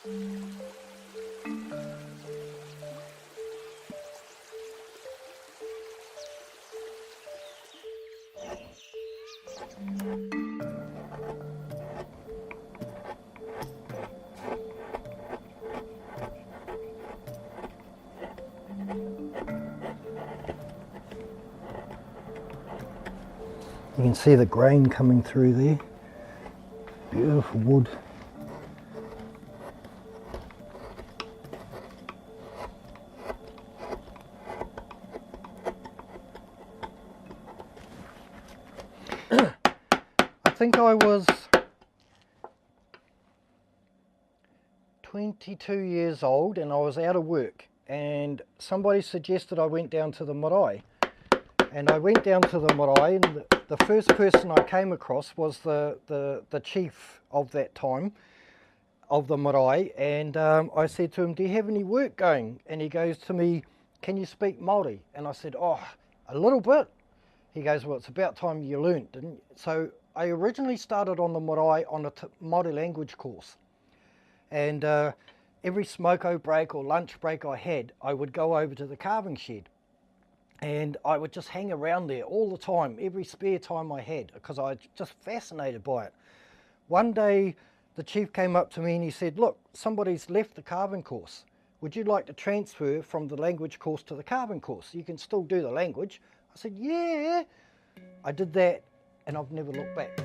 You can see the grain coming through there. Beautiful wood. I think I was 22 years old and I was out of work, and somebody suggested I went down to the marae. And I went down to the marae, and the first person I came across was the chief of that time, of the marae, and I said to him, "Do you have any work going?" And he goes to me, "Can you speak Māori?" And I said, "Oh, a little bit." He goes, "Well, it's about time you learnt, didn't you?" So I originally started on the marae on a Māori language course, and every smoko break or lunch break I had, I would go over to the carving shed. And I would just hang around there all the time, every spare time I had, because I was just fascinated by it. One day, the chief came up to me and he said, "Look, somebody's left the carving course. Would you like to transfer from the language course to the carving course? You can still do the language." I said, "Yeah." I did that, and I've never looked back.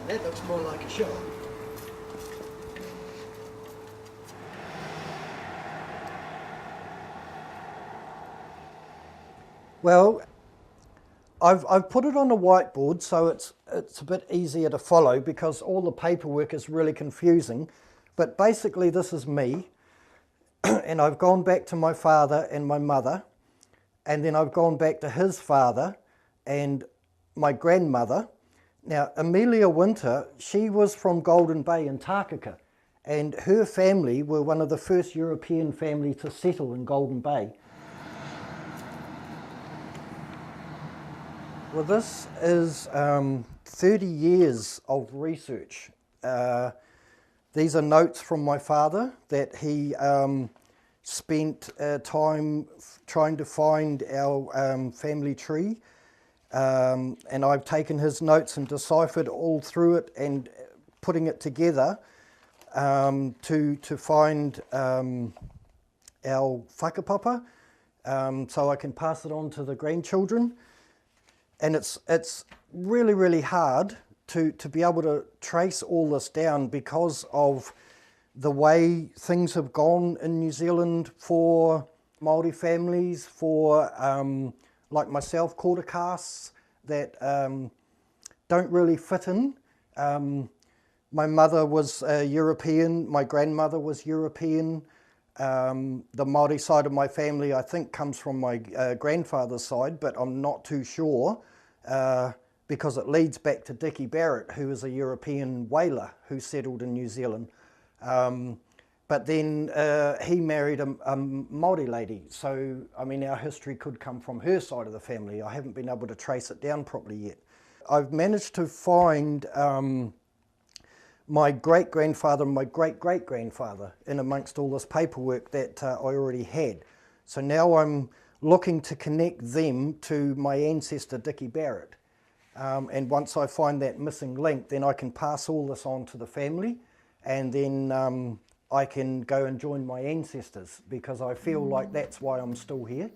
That looks more like a shop. Well, I've put it on a whiteboard so it's a bit easier to follow, because all the paperwork is really confusing. But basically this is me, and I've gone back to my father and my mother, and then I've gone back to his father and my grandmother. Now, Amelia Winter, she was from Golden Bay in Tākaka, and her family were one of the first European families to settle in Golden Bay. Well, this is 30 years of research. These are notes from my father that he spent time trying to find our family tree. And I've taken his notes and deciphered all through it and putting it together to find our whakapapa, so I can pass it on to the grandchildren. And it's really, really hard to be able to trace all this down because of the way things have gone in New Zealand for Māori families, for like myself, quarter castes that don't really fit in. My mother was European, my grandmother was European. The Māori side of my family, I think, comes from my grandfather's side, but I'm not too sure because it leads back to Dickie Barrett, who was a European whaler who settled in New Zealand. But then he married a Māori lady, so I mean our history could come from her side of the family. I haven't been able to trace it down properly yet. I've managed to find my great-grandfather and my great-great-grandfather in amongst all this paperwork that I already had. So now I'm looking to connect them to my ancestor Dickie Barrett. And once I find that missing link, then I can pass all this on to the family, and then I can go and join my ancestors, because I feel like that's why I'm still here.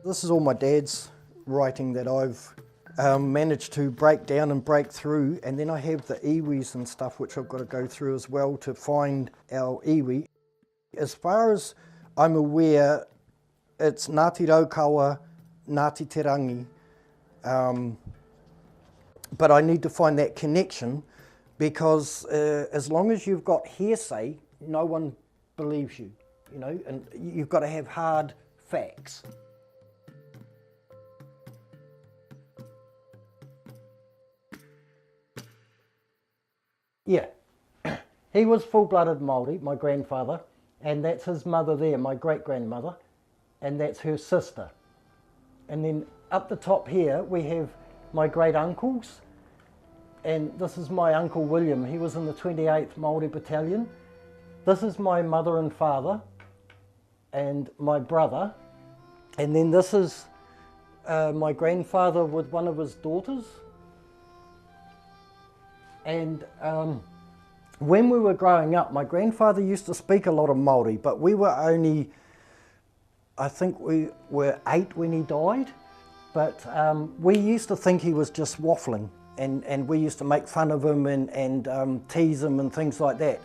This is all my dad's writing that I've managed to break down and break through, and then I have the iwis and stuff which I've got to go through as well to find our iwi. As far as I'm aware, it's Ngāti Raukawa, Ngāti Te Rangi, but I need to find that connection, because as long as you've got hearsay, no one believes you, you know, and you've got to have hard facts. Yeah, he was full-blooded Māori, my grandfather, and that's his mother there, my great-grandmother, and that's her sister. And then up the top here we have my great-uncles, and this is my Uncle William. He was in the 28th Māori Battalion. This is my mother and father, and my brother, and then this is my grandfather with one of his daughters. And when we were growing up, my grandfather used to speak a lot of Māori, but we were only, I think we were 8 when he died, but we used to think he was just waffling, and we used to make fun of him and tease him and things like that.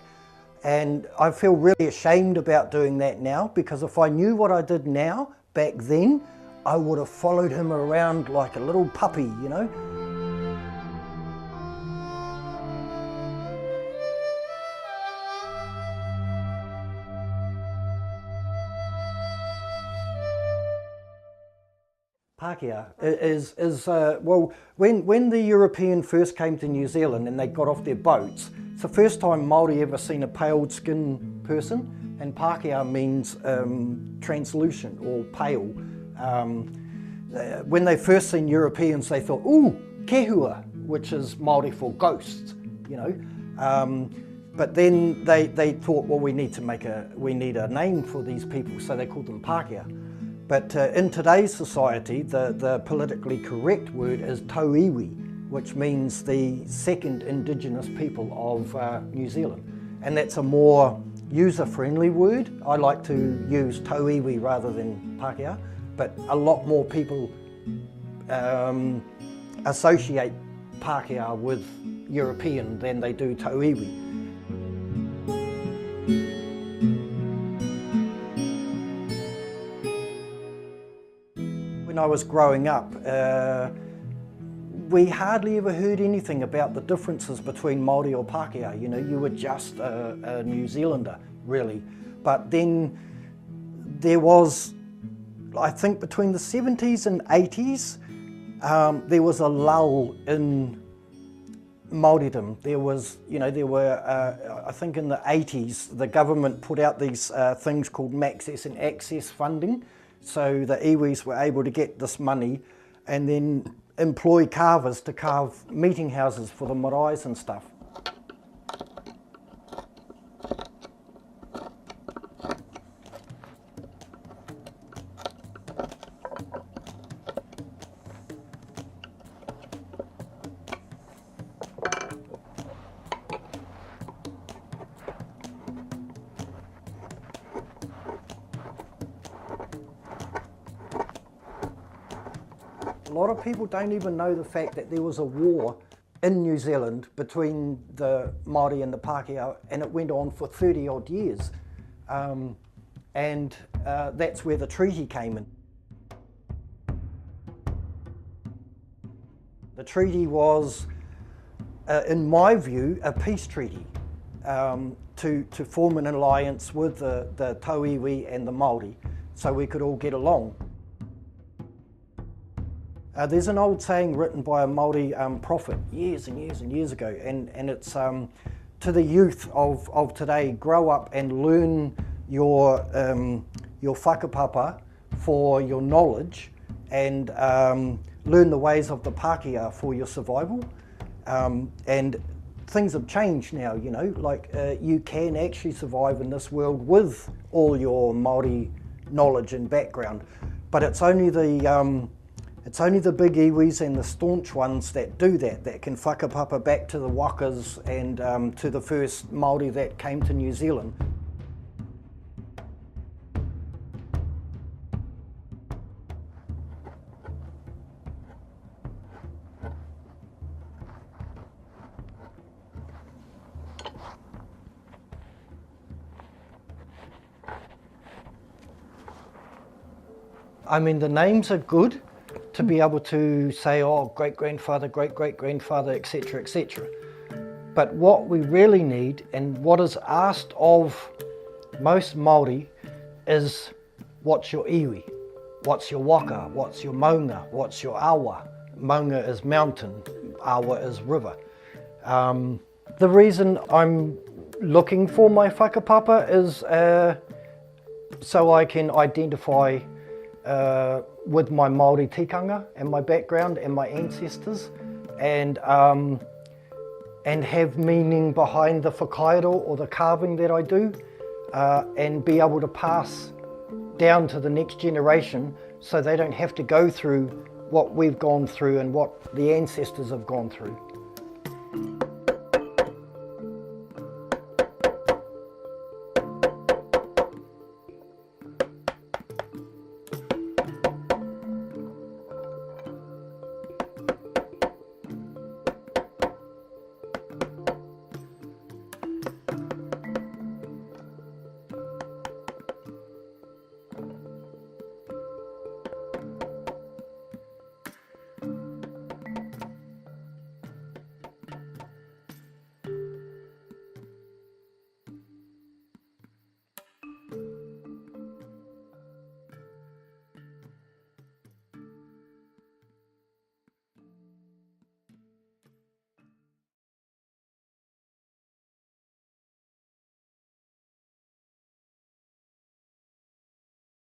And I feel really ashamed about doing that now, because if I knew what I did now, back then, I would have followed him around like a little puppy, you know. Pākehā is well, when the European first came to New Zealand and they got off their boats, it's the first time Māori ever seen a pale skinned person, and Pākehā means translucent or pale. When they first seen Europeans, they thought, ooh, kehua, which is Māori for ghosts, you know. But then they thought, well, we need a name for these people, so they called them Pākehā. But in today's society, the politically correct word is tauiwi, which means the second Indigenous people of New Zealand. And that's a more user-friendly word. I like to use tauiwi rather than Pākehā, but a lot more people associate Pākehā with European than they do tauiwi. When I was growing up, we hardly ever heard anything about the differences between Māori or Pākehā. You know, you were just a New Zealander, really. But then there was, I think between the 70s and 80s, there was a lull in Māoridom. There was, you know, there were, I think in the 80s, the government put out these things called Access and Access funding. So the iwis were able to get this money and then employ carvers to carve meeting houses for the maraes and stuff. A lot of people don't even know the fact that there was a war in New Zealand between the Māori and the Pākehā, and it went on for 30 odd years. That's where the treaty came in. The treaty was, in my view, a peace treaty to form an alliance with the tauiwi and the Māori so we could all get along. There's an old saying written by a Māori prophet years and years and years ago, and it's to the youth of today: grow up and learn your whakapapa for your knowledge, and learn the ways of the Pākehā for your survival. And things have changed now, you know, like you can actually survive in this world with all your Māori knowledge and background, but it's only the big iwis and the staunch ones that do that can whakapapa back to the wakas and to the first Māori that came to New Zealand. I mean, the names are good to be able to say, oh, great-grandfather, great-great-grandfather, etc., etc. But what we really need, and what is asked of most Māori, is what's your iwi, what's your waka, what's your maunga, what's your awa. Maunga is mountain, awa is river. The reason I'm looking for my whakapapa is so I can identify with my Māori tikanga and my background and my ancestors, and have meaning behind the whakairo or the carving that I do, and be able to pass down to the next generation so they don't have to go through what we've gone through and what the ancestors have gone through.